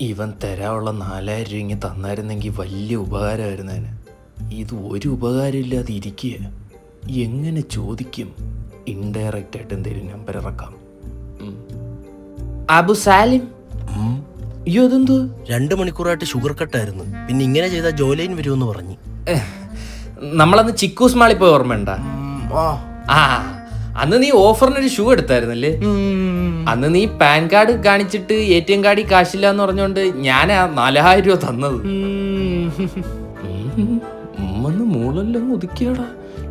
ഇവൻ തരാനുള്ള 4000 രൂപ ഇങ്ങനെ തന്നായിരുന്നെങ്കിൽ വലിയ ഉപകാരമായിരുന്നേന്. ഇത് ഒരു ഉപകാരമില്ലാതെ ഇരിക്കുക. എങ്ങനെ ചോദിക്കും? ഇൻഡയറക്റ്റ് ആയിട്ട് എന്തെങ്കിലും നമ്പർ ഇറക്കാം. അബു സാലിം, അയ്യോ അതെന്തോ 2 മണിക്കൂറായിട്ട് ഷുഗർ കട്ടായിരുന്നു. പിന്നെ ഇങ്ങനെ ചെയ്താൽ ജോലിന് വരുമെന്ന് പറഞ്ഞു. നമ്മളന്ന് ചിക്കൂസ് മാളിൽ പോയി ഓർമ്മയുണ്ട? ആ അന്ന് നീ ഓഫറിനൊരു ഷൂ എടുത്തായിരുന്നല്ലേ? അന്ന് നീ പാൻ കാർഡ് കാണിച്ചിട്ട് ATM കാർഡിൽ കാശില്ല എന്ന് പറഞ്ഞോണ്ട് ഞാനാ 4000 രൂപ തന്നത്. ഉമ്മന്ന് മൂളെല്ലാം ഒതുക്കിയാടാ.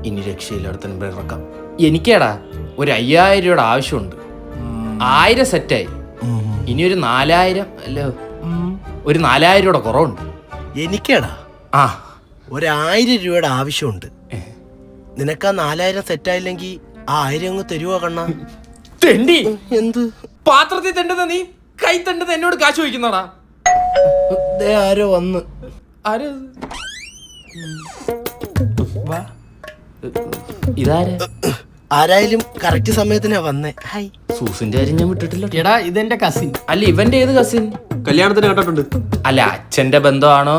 ഇനി രക്ഷയില്ലാടത്തന്നെ ഇറക്കാം. എനിക്കേടാ ഒരു 5000 രൂപയുടെ ആവശ്യമുണ്ട്. 1000 സെറ്റായി. ഇനി ഒരു 4000 അല്ല ഒരു 4000 രൂപയുടെ കുറവുണ്ട്. എനിക്കേടാ ആ ഒരു 1000 രൂപയുടെ ആവശ്യമുണ്ട്. നിനക്ക് ആ 4000 സെറ്റായില്ലെങ്കിൽ ആ 1000 അങ്ങ് തരുവോ കണ്ണാ? തെണ്ടി, എന്ത് പാത്രത്തിൽ തെണ്ടുന്ന നീ കൈ തെണ്ടുന്ന എന്നോട് കാശ് ചോദിക്കുന്നടാ. ആരോ വന്ന്. ഇതാര്? ആരായാലും കറക്റ്റ് സമയത്തിനാ വന്നേ. ഹായ്. സൂസിന്റെ കാര്യം ഞാൻ വിട്ടിട്ടില്ല. എടാ ഇതെന്റെ കസിൻ. അല്ല ഇവന്റെ ഏത് കസിൻ? കല്യാണത്തിന് കണ്ടിട്ടുണ്ട്. അല്ല അച്ഛന്റെ ബന്ധമാണോ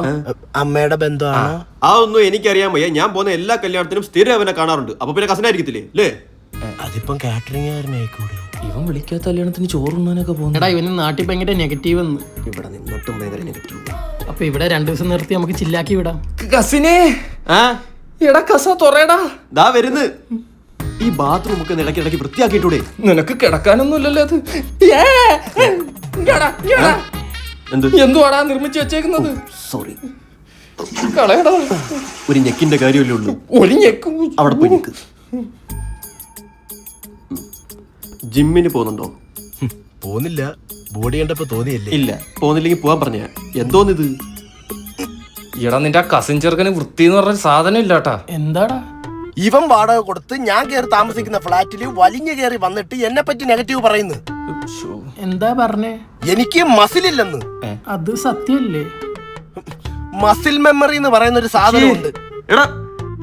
അമ്മയുടെ ബന്ധമാണോ? അതൊന്നും എനിക്കറിയാൻ വയ്യ. ഞാൻ പോകുന്ന എല്ലാ കല്യാണത്തിനും സ്ഥിരം അവനെ കാണാറുണ്ട്. അപ്പൊ പിന്നെ കസിനായിരിക്കത്തില്ലേ അല്ലേ? അതിപ്പം കാറ്ററിംഗുകാരനായിക്കൂടെ? ഇവൻ വിളിക്കാത്ത കല്യാണത്തിന് ചോറുണ്ണാനൊക്കെ പോകുന്നു. എടാ ഇവന് നാട്ടിൽ ഭയങ്കര നെഗറ്റീവ് എന്ന്. ഇവിടെ നിന്നിട്ടും ഭയങ്കര നെഗറ്റീവ്. അപ്പൊ ഇവിടെ 2 ദിവസം നിർത്തി നമുക്ക് ചില്ലാക്കി വിടാം. കസിനെ ആ എടാ കസ തുറയടാ. ദാ വരുന്ന്. ഈ ബാത്റൂം ഒക്കെ ഇടയ്ക്ക് വൃത്തിയാക്കിയിട്ടൂടെ? നിനക്ക് കിടക്കാനൊന്നും ഇല്ലല്ലോ അത്. എന്ത് എന്തുവാടാ നിർമ്മിച്ചു വെച്ചേക്കുന്നത്? സോറി, കളയടാ. ഒരു ഞെക്കിന്റെ കാര്യമല്ലേ ഉള്ളൂ. ഒരു ഞെക്കും. അവിടെ പോയി നിൽക്ക്. ജിമ്മിന് പോകുന്നുണ്ടോ? പോന്നില്ല. ബോഡി കണ്ടപ്പോ തോന്നിയല്ലേ? ഇല്ല, പോകുന്നില്ലെങ്കിൽ പോവാൻ പറഞ്ഞ. എന്തോന്നിത്? എടാ നിന്റെ ആ കസിൻ ചെറുക്കന് വൃത്തി എന്ന് പറഞ്ഞ സാധനം ഇല്ലാട്ടാ. എന്താടാ ഇവൻ വാടക കൊടുത്ത് ഞാൻ കയറി താമസിക്കുന്ന ഫ്ലാറ്റില് വലിഞ്ഞു കയറി വന്നിട്ട് എന്നെ പറ്റി നെഗറ്റീവ് പറയുന്നു. എന്താ പറഞ്ഞേ? എനിക്ക് മസിലില്ലെന്ന്. അത് സത്യല്ലേ? മസിൽ മെമ്മറി എന്ന് പറയുന്ന ഒരു സാധനമുണ്ട്. എടാ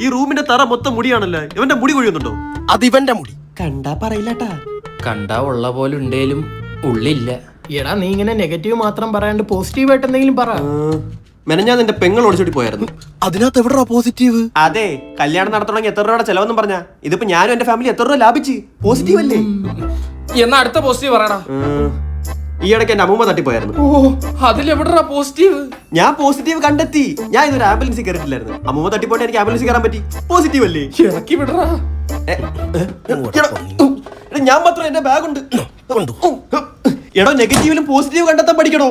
ഈ റൂമിന്റെ തറ മൊത്തം മുടിയാണല്ലോ. ഇവന്റെ മുടി കൊഴിയുന്നുണ്ടോ? അത് ഇവന്റെ മുടി. കണ്ടാ പറയില്ലാട്ടാ. കണ്ടാ ഉള്ള പോലെ ഉണ്ടേലും ഉള്ളില്ല. എടാ നീ ഇങ്ങനെ നെഗറ്റീവ് മാത്രം പറയാണ്ട് പോസിറ്റീവ് ആയിട്ട് എന്തെങ്കിലും പറ. മെനഞ്ഞാ നിന്റെ പെങ്ങൾ ഓടിച്ചോട്ടി പോയായിരുന്നു. അതിനകത്ത് എവിടെയാ പോസിറ്റീവ്? അതെ, കല്യാണം നടത്തണമെങ്കിൽ എത്ര രൂപയുടെ ചെലവെന്നും പറഞ്ഞാ. ഇതിപ്പോ ഞാനും എന്റെ ഫാമിലി എത്ര രൂപ ലാഭിച്ച്. പോസിറ്റീവ് അല്ലേ? എന്നാ അടുത്ത പോസിറ്റീവ് പറയടാ. ഈ ഇടയ്ക്ക് എന്റെ അമ്മൂമ്മ തട്ടിപ്പോയായിരുന്നു. ഓ അതിലെവിടാ പോസിറ്റീവ്? ഞാൻ പോസിറ്റീവ് കണ്ടെത്തി. ഞാൻ ഇതൊരു ആംബുലൻസിൽ കയറിയിട്ടില്ലായിരുന്നു. അമ്മൂമ്മ തട്ടിപ്പോയിട്ട് എനിക്ക് ആംബുലൻസിൽ കയറാൻ പറ്റി. പോസിറ്റീവ് അല്ലേ? ഇറക്കി വിടറാ. ഞാൻ മാത്രം എന്റെ ബാഗ് ഉണ്ട്. എടോ നെഗറ്റീവിലും പോസിറ്റീവ് കണ്ടെത്താൻ പഠിക്കണോ?